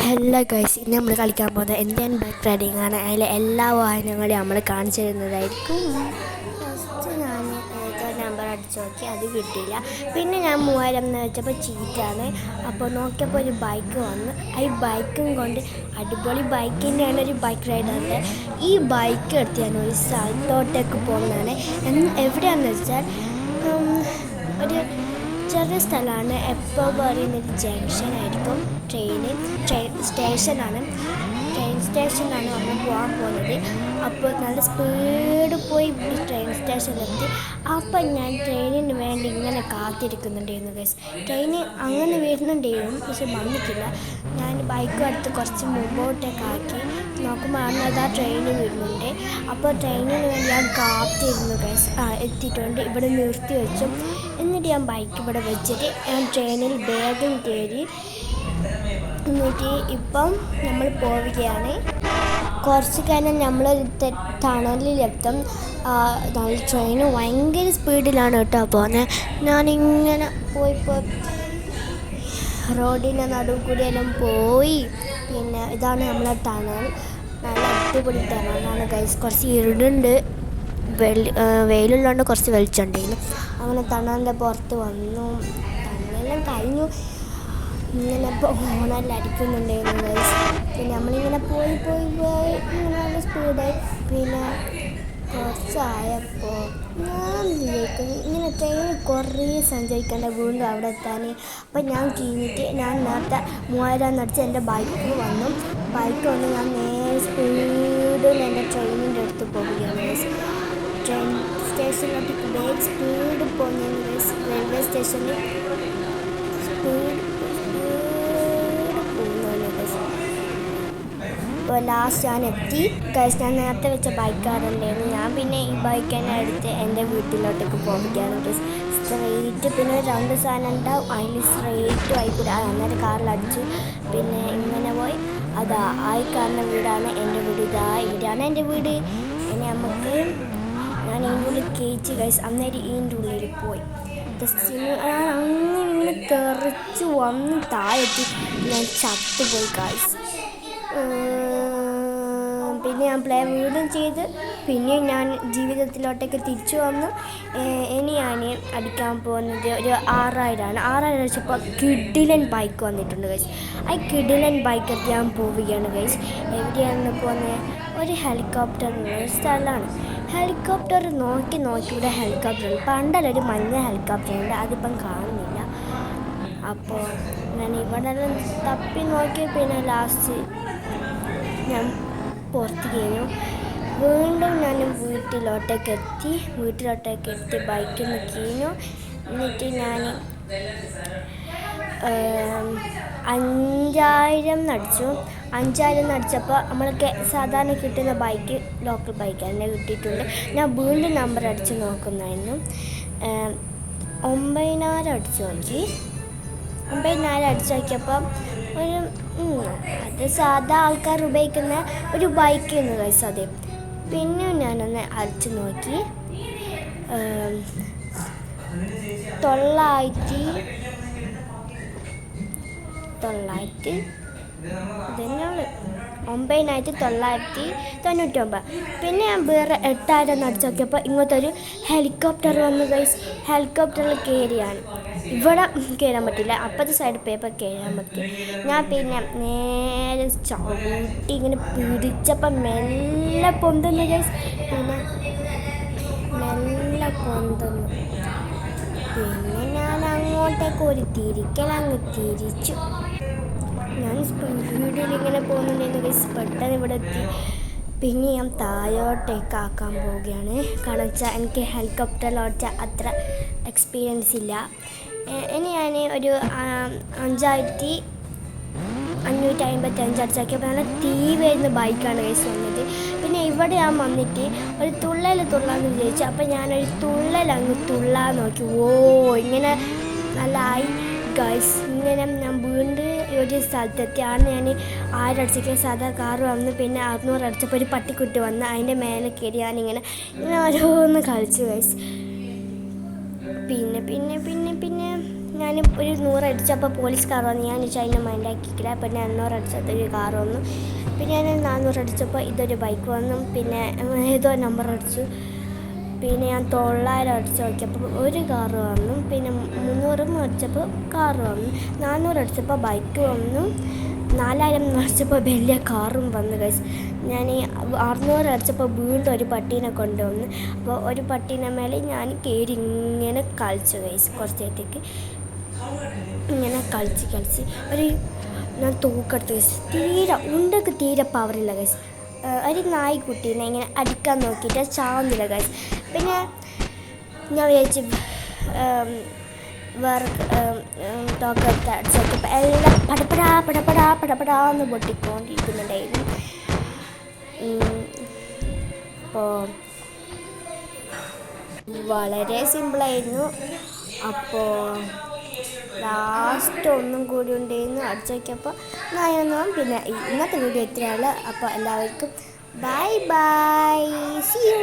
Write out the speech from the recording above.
Hello guys, ഇന്ന് നമ്മൾ കളിക്കാൻ പോകുന്നത് ഇന്ത്യൻ ബൈക്ക് റൈഡിംഗ് ആണ്. അതിലെ എല്ലാ വാഹനങ്ങളും നമ്മൾ കാണിച്ചു തരുന്നതായിരിക്കും. ഫസ്റ്റ് ഞാൻ നമ്പർ അടിച്ചു നോക്കി, അത് കിട്ടിയില്ല. പിന്നെ ഞാൻ 3000 എന്ന് വെച്ചപ്പോൾ ചീറ്റാണ്. അപ്പോൾ നോക്കിയപ്പോൾ ഒരു ബൈക്ക് വന്നു. ഈ ബൈക്കും കൊണ്ട് അടിപൊളി ബൈക്കിൻ്റെയാണ് ഒരു ബൈക്ക് റൈഡറിൻ്റെ ഈ ബൈക്ക് എടുത്ത് ഞാൻ ഒരു സ്ഥലത്തോട്ടേക്ക് പോകുന്നതാണ്. എവിടെയാണെന്ന് വെച്ചാൽ ഒരു ചെറിയ സ്ഥലമാണ്. എപ്പോൾ പറയുന്നൊരു ജംഗ്ഷനായിരിക്കും. ട്രെയിൻ സ്റ്റേഷനാണ് നമ്മൾ പോകാൻ പോകുന്നത്. അപ്പോൾ നല്ല സ്പീഡ് പോയി ട്രെയിൻ സ്റ്റേഷനിലെത്തി. അപ്പം ഞാൻ ട്രെയിനിന് വേണ്ടി ഇങ്ങനെ കാത്തിരിക്കുന്നുണ്ടായിരുന്നു ഗൈസ്. ട്രെയിന് അങ്ങനെ വരുന്നുണ്ടായിരുന്നു, പക്ഷെ വന്നിട്ടില്ല. ഞാൻ ബൈക്ക് എടുത്ത് കുറച്ച് മുമ്പോട്ടേക്കാക്കി നോക്കുമ്പോൾ അന്നതാ ട്രെയിന് വരുന്നുണ്ട്. അപ്പോൾ ട്രെയിനിന് വേണ്ടി ഞാൻ കാത്തിരുന്നു ഗൈസ്. എത്തിയിട്ടുണ്ട്. ഇവിടെ നിർത്തി വെച്ചു. എന്നിട്ട് ഞാൻ ബൈക്ക് ഇവിടെ വെച്ചിട്ട് ഞാൻ ട്രെയിനിൽ ബാഗും കയറി. എന്നിട്ട് ഇപ്പം നമ്മൾ പോവുകയാണ്. കുറച്ച് കഴിഞ്ഞാൽ നമ്മൾ ടണലിലെത്തും. ട്രെയിന് ഭയങ്കര സ്പീഡിലാണ് കേട്ടോ പോകുന്നത്. ഞാനിങ്ങനെ പോയി റോഡിൻ്റെ നടുവ് കൂടിയെല്ലാം പോയി. പിന്നെ ഇതാണ് നമ്മളെ ടണൽ. നല്ല അടിപൊളി ടണലാണ് ഗൈസ്. കുറച്ച് ഇരുടുണ്ട്, വെയിലുള്ളതുകൊണ്ട് കുറച്ച് വെളിച്ചുണ്ടായിരുന്നു. അങ്ങനെ ടണലിൻ്റെ പുറത്ത് വന്നു. ടണലെല്ലാം കഴിഞ്ഞു. ഇങ്ങനെ ഹോണെല്ലാം അടിക്കുന്നുണ്ടായിരുന്നു ഗൈസ്. പിന്നെ നമ്മളിങ്ങനെ പോയി ഇങ്ങനെ നല്ല സ്പീഡായി. പിന്നെ കുറച്ചായപ്പോൾ ഞാൻ വിചാരിക്കുന്നു ഇങ്ങനെ ട്രെയിൻ കുറേ സഞ്ചരിക്കേണ്ട വീണ്ടും അവിടെ എത്താൻ. അപ്പം ഞാൻ കഴിഞ്ഞിട്ട് ഞാൻ നേരത്തെ 3000 അടിച്ച് എൻ്റെ ബൈക്ക് വന്നു. ഞാൻ നേരെ സ്പീഡിൽ എൻ്റെ ട്രെയിനിൻ്റെ അടുത്ത് പോവുകയാണ് ഗൈസ്. ട്രെയിൻ സ്റ്റേഷനിലോട്ട് വേഗം സ്പീഡ് പോകുന്നതിന് ഗൈസ്. റെയിൽവേ സ്റ്റേഷനിൽ സ്പീഡ് ഇപ്പോൾ ലാസ്റ്റ് ഞാൻ എത്തി ഗൈസ്. ഞാൻ നേരത്തെ വെച്ച ബൈക്കാറുണ്ടായിരുന്നു. ഞാൻ പിന്നെ ഈ ബൈക്ക് തന്നെ എടുത്ത് എൻ്റെ വീട്ടിലോട്ടേക്ക് പോവുകയാണ് ഗൈസ്. സ്ട്രെയിറ്റ് പിന്നെ 2 സാധനം ഉണ്ടാവും, അതിൽ സ്ട്രെയിറ്റ് ആയിക്കൂടെ അന്നേരം കാറിലടിച്ചു. പിന്നെ ഇങ്ങനെ പോയി. അതാ കാണുന്ന വീടാണ് എൻ്റെ വീട്. ഇവിടെയാണ് എൻ്റെ വീട്. ഇനി നമുക്ക് ഞാൻ ഇതിൻ്റെ ഉള്ളിൽ കയറ്റി ഗൈസ്. അന്നേരം ഇതിൻ്റെ ഉള്ളിൽ പോയി അങ്ങനെ ഇങ്ങനെ തെറിച്ച് വന്ന് താഴെത്തി. ഞാൻ ചത്തുപോയി ഗൈസ്. പിന്നെ ഞാൻ വീണ്ടും ചെയ്ത് പിന്നെ ഞാൻ ജീവിതത്തിലോട്ടേക്ക് തിരിച്ചു വന്നു. ഇനി ഞാൻ അടിക്കാൻ പോകുന്നത് ഒരു 6000 വെച്ചപ്പോൾ കിഡിലൻ ബൈക്ക് വന്നിട്ടുണ്ട് ഗൈസ്. ആ കിഡിലൻ ബൈക്ക് എടുത്ത് ഞാൻ പോവുകയാണ് ഗൈസ്. എവിടെയാണ് പോകുന്നത്? ഒരു ഹെലികോപ്റ്ററിനുള്ള സ്ഥലമാണ്. ഹെലികോപ്റ്റർ നോക്കി ഇവിടെ ഹെലികോപ്റ്റർ പണ്ടല്ലൊരു മഞ്ഞ ഹെലികോപ്റ്റർ ഉണ്ട്, അതിപ്പം കാണുന്നില്ല. അപ്പോൾ ഞാൻ ഇവിടെ തപ്പി നോക്കി. പിന്നെ ലാസ്റ്റ് ഞാൻ പുറത്ത് കഴിഞ്ഞു. വീണ്ടും ഞാൻ വീട്ടിലോട്ടേക്ക് എത്തി ബൈക്കിൽ നിന്ന് കഴിഞ്ഞു. എന്നിട്ട് ഞാൻ 5000 അടിച്ചു. 5000 അടിച്ചപ്പോൾ നമ്മൾക്ക് സാധാരണ കിട്ടുന്ന ബൈക്ക് ലോക്കൽ ബൈക്ക് തന്നെ കിട്ടിയിട്ടുണ്ട്. ഞാൻ വീണ്ടും നമ്പർ അടിച്ച് നോക്കുന്നായിരുന്നു. 9000 അടിച്ചു നോക്കി. 9000 അടിച്ചു നോക്കിയപ്പോൾ അത് സാധാ ആൾക്കാർ ഉപയോഗിക്കുന്ന ഒരു ബൈക്ക് എന്ന് ഗൈസ്. അതെ. പിന്നെ ഞാനൊന്ന് അടിച്ചു നോക്കി. 9999. പിന്നെ ഞാൻ വേറെ 8000 അടിച്ചു നോക്കിയപ്പോൾ ഇങ്ങോട്ടൊരു ഹെലികോപ്റ്റർ വന്നു ഗൈസ്. ഹെലികോപ്റ്ററിൽ കയറിയാണ്. ഇവിടെ കയറാൻ പറ്റില്ല, അപ്പത്തെ സൈഡ് പേപ്പർ കയറാൻ പറ്റും. ഞാൻ പിന്നെ നേരെ ചവിട്ടി ഇങ്ങനെ പിടിച്ചപ്പം മെല്ലെ പൊന്തുന്നു ഗൈസ്. പിന്നെ മെല്ലെ പൊന്തുന്നു. പിന്നെ ഞാൻ അങ്ങോട്ടേക്ക് ഒരു തിരിക്കലങ്ങ് തിരിച്ചു. ഞാൻ സ്പീഡിൽ ഇങ്ങനെ പോകുന്നുണ്ടായിരുന്നു ഗൈസ്. പെട്ടെന്ന് ഇവിടെ എത്തി. പിന്നെ ഞാൻ താഴോട്ടേക്ക് ആക്കാൻ പോവുകയാണ്. കാരണം വെച്ചാൽ എനിക്ക് ഹെലികോപ്റ്ററിൽ ഓടിച്ചാൽ അത്ര എക്സ്പീരിയൻസ് ഇല്ല. ഇനി ഞാൻ ഒരു 5555 അടിച്ചാക്കിയപ്പോൾ നല്ല തീ വരുന്ന ബൈക്കാണ് ഗൈസ് വന്നത്. പിന്നെ ഇവിടെ ഞാൻ വന്നിട്ട് ഒരു തുള്ളാന്ന് വിചാരിച്ചു. അപ്പോൾ ഞാനൊരു അങ്ങ് തുള്ളാൻ നോക്കി. ഇങ്ങനെ നല്ല ആയി ഗൈസ്. ഇങ്ങനെ ഞാൻ വീണ്ടും ഒരു സ്ഥലത്തെത്തിയാണ്. ഞാൻ 1000 അടിച്ചൊക്കെ സാധാ കാറ് വന്നു. പിന്നെ 600 അടിച്ചപ്പോൾ ഒരു പട്ടിക്കുട്ടി വന്ന് അതിൻ്റെ മേലെ കയറി ഞാനിങ്ങനെ ഓരോന്ന് കളിച്ചു ഗൈസ്. പിന്നെ ഞാൻ ഒരു 100 അടിച്ചപ്പോൾ പോലീസ് കാർ വന്നു. ഞാൻ അതിനെ മൈൻഡാക്കിയില്ല. പിന്നെ 800 അടിച്ചതൊരു കാർ വന്നു. പിന്നെ ഞാൻ 400 അടിച്ചപ്പോൾ ഇതൊരു ബൈക്ക് വന്നു. പിന്നെ ഏതോ നമ്പർ അടിച്ചു. പിന്നെ ഞാൻ 900 അടിച്ച് നോക്കിയപ്പോൾ ഒരു കാറ് വന്നു. പിന്നെ 300 അടിച്ചപ്പോൾ കാറ് വന്നു. 400 അടിച്ചപ്പോൾ ബൈക്ക് വന്നു. 4000 അടിച്ചപ്പോൾ വലിയ കാറും വന്നു ഗൈസ്. ഞാൻ 600 അടിച്ചപ്പോൾ വീണ്ടും ഒരു പട്ടീനെ കൊണ്ടുവന്നു. അപ്പോൾ ഒരു പട്ടീനെ മേലെ ഞാൻ കയറി ഇങ്ങനെ കളിച്ചു ഗൈസ്. കുറച്ചേരത്തേക്ക് ഇങ്ങനെ കളിച്ച് ഒരു ഞാൻ തൂക്കെടുത്ത് ഗൈസ്. തീരെ പവറില്ല ഗൈസ്. ഒരു നായ്ക്കുട്ടീനെ ഇങ്ങനെ അടിക്കാൻ നോക്കിയിട്ട് ചാവുന്നില്ല ഗൈസ്. പിന്നെ ഞാൻ വിചാരിച്ചു വേറെ ടോക്കെടുത്ത് അടിച്ച് നോക്കിയപ്പോൾ എല്ലാം പടപടാന്ന് പൊട്ടിക്കൊണ്ടിരിക്കുന്നുണ്ടായിരുന്നു. അപ്പോൾ വളരെ സിമ്പിളായിരുന്നു. അപ്പോൾ ലാസ്റ്റ് ഒന്നും കൂടി ഉണ്ടായിരുന്നു അടിച്ചു നോക്കിയപ്പോൾ നായൊന്നും. പിന്നെ ഇന്നത്തെ വീഡിയോ എത്രയാണ്. അപ്പോൾ എല്ലാവർക്കും ബൈ സീ യു.